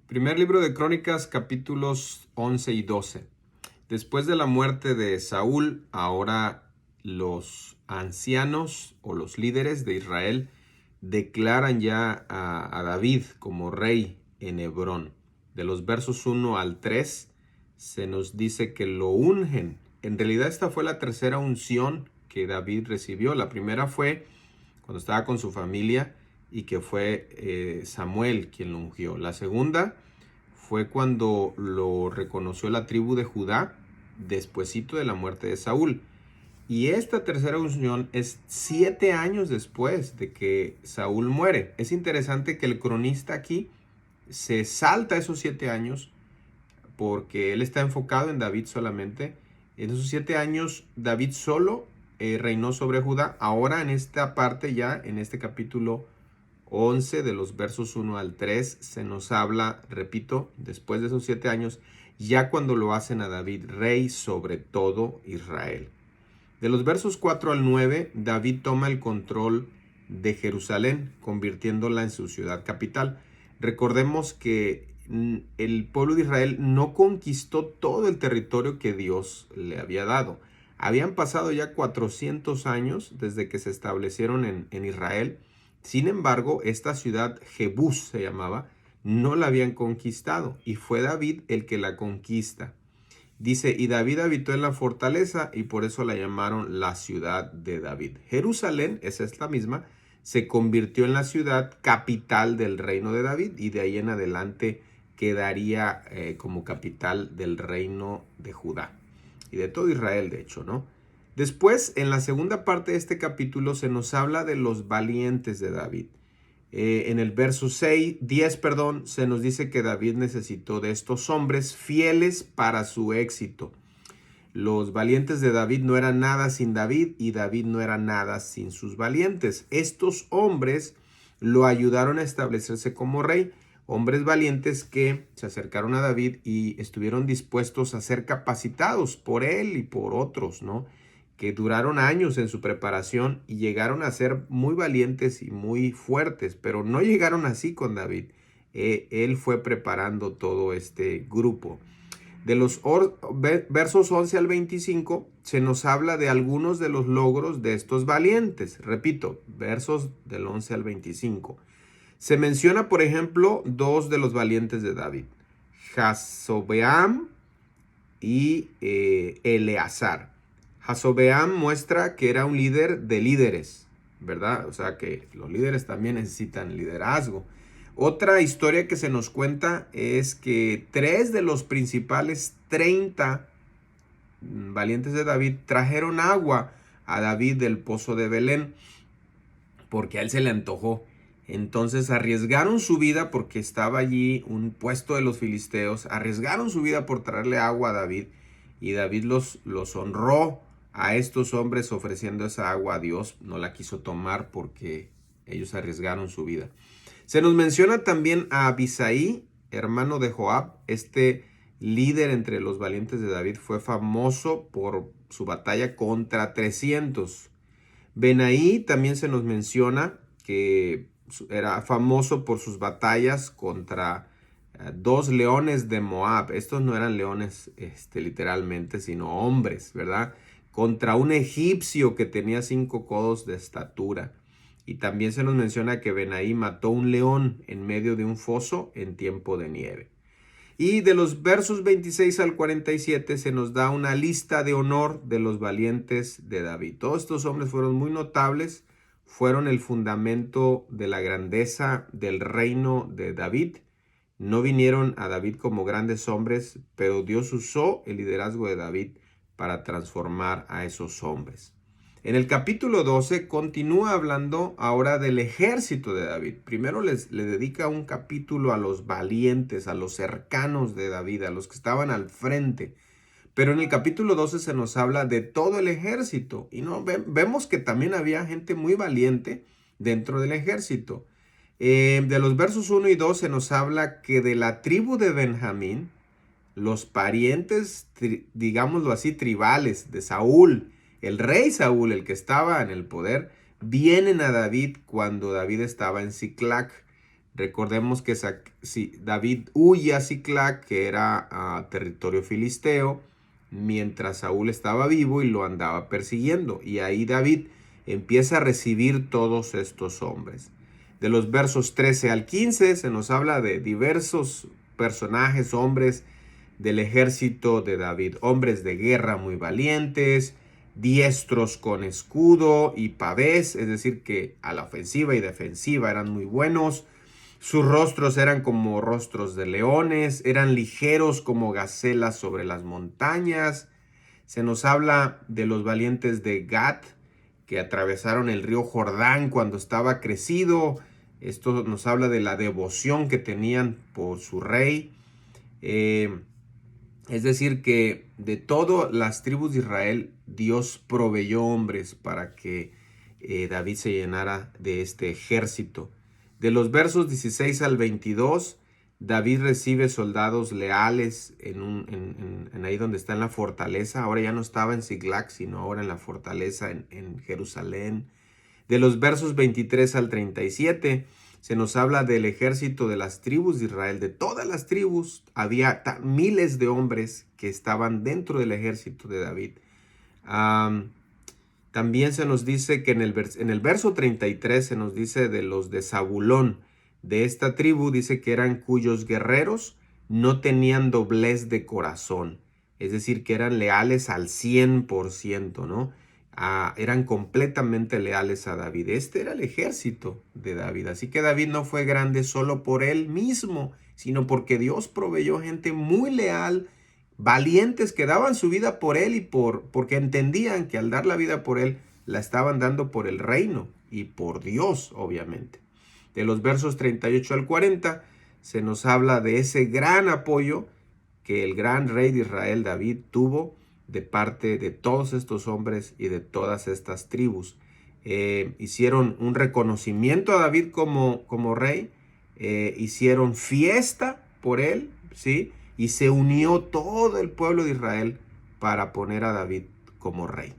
Primer libro de Crónicas, capítulos 11 y 12. Después de la muerte de Saúl, ahora los ancianos o los líderes de Israel declaran ya a David como rey en Hebrón. De los versos 1 al 3 se nos dice que lo ungen. En realidad esta fue la tercera unción que David recibió. La primera fue cuando estaba con su familia y que fue Samuel quien lo ungió. La segunda fue cuando lo reconoció la tribu de Judá despuesito de la muerte de Saúl. Y esta tercera unción es 7 años después de que Saúl muere. Es interesante que el cronista aquí se salta esos 7 años porque él está enfocado en David solamente. En esos 7 años David solo reinó sobre Judá. Ahora en esta parte ya, en este capítulo 11 de los versos 1 al 3 se nos habla, repito, después de esos 7 años, ya cuando lo hacen a David rey sobre todo Israel. De los versos 4 al 9, David toma el control de Jerusalén, convirtiéndola en su ciudad capital. Recordemos que el pueblo de Israel no conquistó todo el territorio que Dios le había dado. Habían pasado ya 400 años desde que se establecieron en Israel. Sin embargo, esta ciudad, Jebús se llamaba, no la habían conquistado y fue David el que la conquista. Dice, y David habitó en la fortaleza y por eso la llamaron la ciudad de David. Jerusalén, es esta misma, se convirtió en la ciudad capital del reino de David y de ahí en adelante quedaría como capital del reino de Judá y de todo Israel, de hecho, ¿no? Después, en la segunda parte de este capítulo, se nos habla de los valientes de David. En el verso 10, se nos dice que David necesitó de estos hombres fieles para su éxito. Los valientes de David no eran nada sin David y David no era nada sin sus valientes. Estos hombres lo ayudaron a establecerse como rey. Hombres valientes que se acercaron a David y estuvieron dispuestos a ser capacitados por él y por otros, ¿no? Que duraron años en su preparación y llegaron a ser muy valientes y muy fuertes, pero no llegaron así con David. Él fue preparando todo este grupo. De los versos 11 al 25 se nos habla de algunos de los logros de estos valientes. Repito, versos del 11 al 25. Se menciona, por ejemplo, dos de los valientes de David, Jasobeam y Eleazar. Jasobeam muestra que era un líder de líderes, ¿verdad? O sea que los líderes también necesitan liderazgo. Otra historia que se nos cuenta es que 3 de los principales 30 valientes de David trajeron agua a David del pozo de Belén porque a él se le antojó. Entonces arriesgaron su vida porque estaba allí un puesto de los filisteos, arriesgaron su vida por traerle agua a David y David los honró a estos hombres ofreciendo esa agua a Dios. No la quiso tomar porque ellos arriesgaron su vida. Se nos menciona también a Abisai, hermano de Joab. Este líder entre los valientes de David fue famoso por su batalla contra 300. Benaí también se nos menciona que era famoso por sus batallas contra 2 leones de Moab. Estos no eran leones literalmente, sino hombres, ¿verdad? Contra un egipcio que tenía 5 codos de estatura. Y también se nos menciona que Benaí mató un león en medio de un foso en tiempo de nieve. Y de los versos 26 al 47 se nos da una lista de honor de los valientes de David. Todos estos hombres fueron muy notables, fueron el fundamento de la grandeza del reino de David. No vinieron a David como grandes hombres, pero Dios usó el liderazgo de David para transformar a esos hombres. En el capítulo 12 continúa hablando ahora del ejército de David. Primero le dedica un capítulo a los valientes, a los cercanos de David, a los que estaban al frente. Pero en el capítulo 12 se nos habla de todo el ejército. Y vemos que también había gente muy valiente dentro del ejército. De los versos 1 y 2 se nos habla que de la tribu de Benjamín, los parientes, digámoslo así, tribales de Saúl, el rey Saúl, el que estaba en el poder, vienen a David cuando David estaba en Siclac. Recordemos que David huye a Siclac, que era territorio filisteo, mientras Saúl estaba vivo y lo andaba persiguiendo. Y ahí David empieza a recibir todos estos hombres. De los versos 13 al 15 se nos habla de diversos personajes, hombres del ejército de David, hombres de guerra muy valientes, diestros con escudo y pavés, es decir que a la ofensiva y defensiva eran muy buenos. Sus rostros eran como rostros de leones, eran ligeros como gacelas sobre las montañas. Se nos habla de los valientes de Gat, que atravesaron el río Jordán cuando estaba crecido. Esto nos habla de la devoción que tenían por su rey. Es decir, que de todas las tribus de Israel, Dios proveyó hombres para que David se llenara de este ejército. De los versos 16 al 22, David recibe soldados leales en ahí donde está en la fortaleza. Ahora ya no estaba en Siclac, sino ahora en la fortaleza en Jerusalén. De los versos 23 al 37, se nos habla del ejército de las tribus de Israel. De todas las tribus, había miles de hombres que estaban dentro del ejército de David. También se nos dice que en el verso 33 se nos dice de los de Zabulón. De esta tribu dice que eran cuyos guerreros no tenían doblez de corazón. Es decir, que eran leales al 100%, ¿no? Eran completamente leales a David. Este era el ejército de David. Así que David no fue grande solo por él mismo, sino porque Dios proveyó gente muy leal, valientes que daban su vida por él y porque entendían que al dar la vida por él, la estaban dando por el reino y por Dios, obviamente. De los versos 38 al 40 se nos habla de ese gran apoyo que el gran rey de Israel, David, tuvo de parte de todos estos hombres y de todas estas tribus. Hicieron un reconocimiento a David como rey, hicieron fiesta por él, ¿sí? Y se unió todo el pueblo de Israel para poner a David como rey.